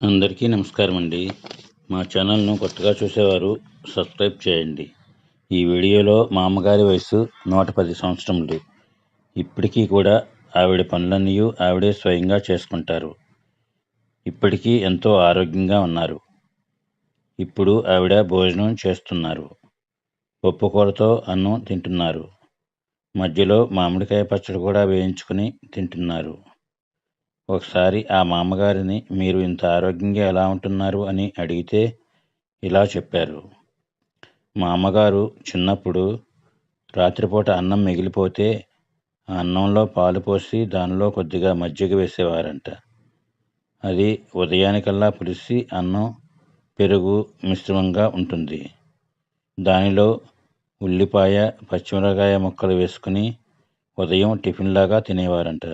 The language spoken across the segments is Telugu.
అందరికీ నమస్కారం అండి. మా ఛానల్ను కొత్తగా చూసేవారు సబ్స్క్రైబ్ చేయండి. ఈ వీడియోలో మా అమ్మగారి వయసు 110 సంవత్సరములు. ఇప్పటికీ కూడా ఆవిడ పనులన్నీ ఆవిడే స్వయంగా చేసుకుంటారు. ఇప్పటికీ ఎంతో ఆరోగ్యంగా ఉన్నారు. ఇప్పుడు ఆవిడ భోజనం చేస్తున్నారు. పప్పుకూరతో అన్నం తింటున్నారు. మధ్యలో మామిడికాయ పచ్చడి కూడా వేయించుకుని తింటున్నారు. ఒకసారి ఆ మామగారిని మీరు ఇంత ఆరోగ్యంగా ఎలా ఉంటున్నారు అని అడిగితే ఇలా చెప్పారు. మా అమ్మగారు చిన్నప్పుడు రాత్రిపూట అన్నం మిగిలిపోతే ఆ అన్నంలో పాలు పోసి దానిలో కొద్దిగా మజ్జిగ వేసేవారంట. అది ఉదయానికల్లా పులిసి అన్నం పెరుగు మిశ్రమంగా ఉంటుంది. దానిలో ఉల్లిపాయ పచ్చిమిరపకాయ ముక్కలు వేసుకుని ఉదయం టిఫిన్లాగా తినేవారంట.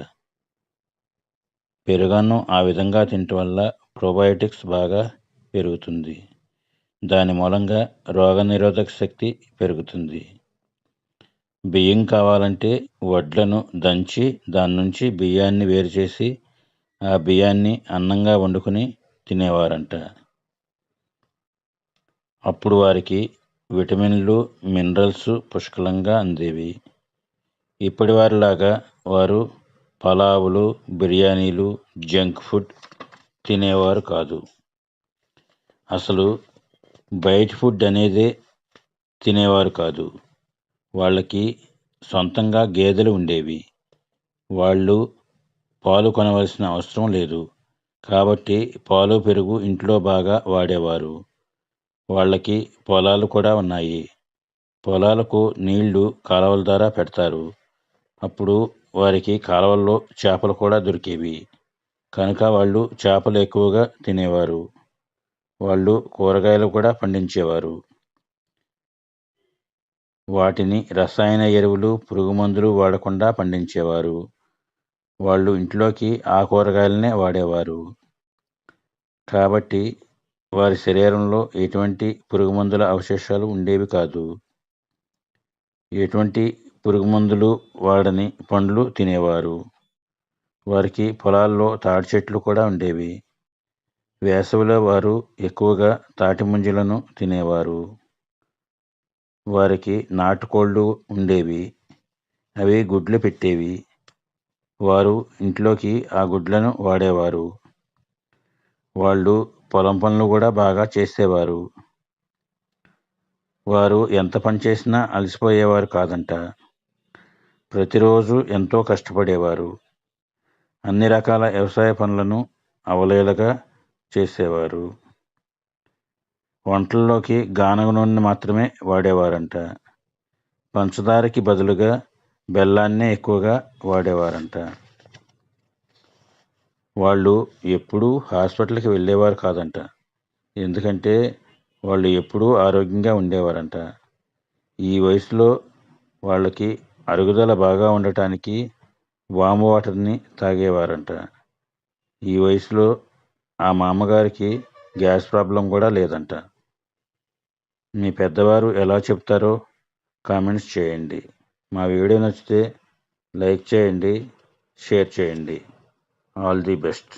పెరుగన్నం ఆ విధంగా తినటం వల్ల ప్రోబయోటిక్స్ బాగా పెరుగుతుంది. దాని మూలంగా రోగనిరోధక శక్తి పెరుగుతుంది. బియ్యం కావాలంటే వడ్లను దంచి దాని నుంచి బియ్యాన్ని వేరు చేసి ఆ బియ్యాన్ని అన్నంగా వండుకుని తినేవారంట. అప్పుడు వారికి విటమిన్లు మినరల్స్ పుష్కలంగా అందేవి. ఇప్పటి వారిలాగా వారు పలావులు బిర్యానీలు జంక్ ఫుడ్ తినేవారు కాదు. అసలు బయట ఫుడ్ అనేదే తినేవారు కాదు. వాళ్ళకి సొంతంగా గేదెలు ఉండేవి. వాళ్ళు పాలు కొనవలసిన అవసరం లేదు. కాబట్టి పాలు పెరుగు ఇంట్లో బాగా వాడేవారు. వాళ్ళకి పొలాలు కూడా ఉన్నాయి. పొలాలకు నీళ్లు కాలువల ద్వారా పెడతారు. అప్పుడు వారికి కాలువల్లో చేపలు కూడా దొరికేవి. కనుక వాళ్ళు చేపలు ఎక్కువగా తినేవారు. వాళ్ళు కూరగాయలు కూడా పండించేవారు. వాటిని రసాయన ఎరువులు పురుగు మందులు వాడకుండా పండించేవారు. వాళ్ళు ఇంట్లోకి ఆ కూరగాయలనే వాడేవారు. కాబట్టి వారి శరీరంలో ఎటువంటి పురుగు మందుల అవశేషాలు ఉండేవి కాదు. ఎటువంటి పురుగు మందులు వాడని పండ్లు తినేవారు. వారికి పొలాల్లో తాటి చెట్లు కూడా ఉండేవి. వేసవిలో వారు ఎక్కువగా తాటి ముంజలను తినేవారు. వారికి నాటుకోళ్లు ఉండేవి. అవి గుడ్లు పెట్టేవి. వారు ఇంట్లోకి ఆ గుడ్లను వాడేవారు. వాళ్ళు పొలం పనులు కూడా బాగా చేసేవారు. వారు ఎంత పని చేసినా అలసిపోయేవారు కాదంట. ప్రతిరోజు ఎంతో కష్టపడేవారు. అన్ని రకాల వ్యవసాయ పనులను అవలీలగా చేసేవారు. వంటల్లోకి గానుగ నూనె మాత్రమే వాడేవారంట. పంచదారకి బదులుగా బెల్లాన్నే ఎక్కువగా వాడేవారంట. వాళ్ళు ఎప్పుడూ హాస్పిటల్కి వెళ్ళేవారు కాదంట. ఎందుకంటే వాళ్ళు ఎప్పుడూ ఆరోగ్యంగా ఉండేవారంట. ఈ వయసులో వాళ్ళకి అరుగుదల బాగా ఉండటానికి వాము వాటర్ని తాగేవారంట. ఈ వయసులో ఆ మామగారికి గ్యాస్ ప్రాబ్లం కూడా లేదంట. మీ పెద్దవారు ఎలా చెప్తారో కామెంట్స్ చేయండి. మా వీడియో నచ్చితే లైక్ చేయండి, షేర్ చేయండి. All the best.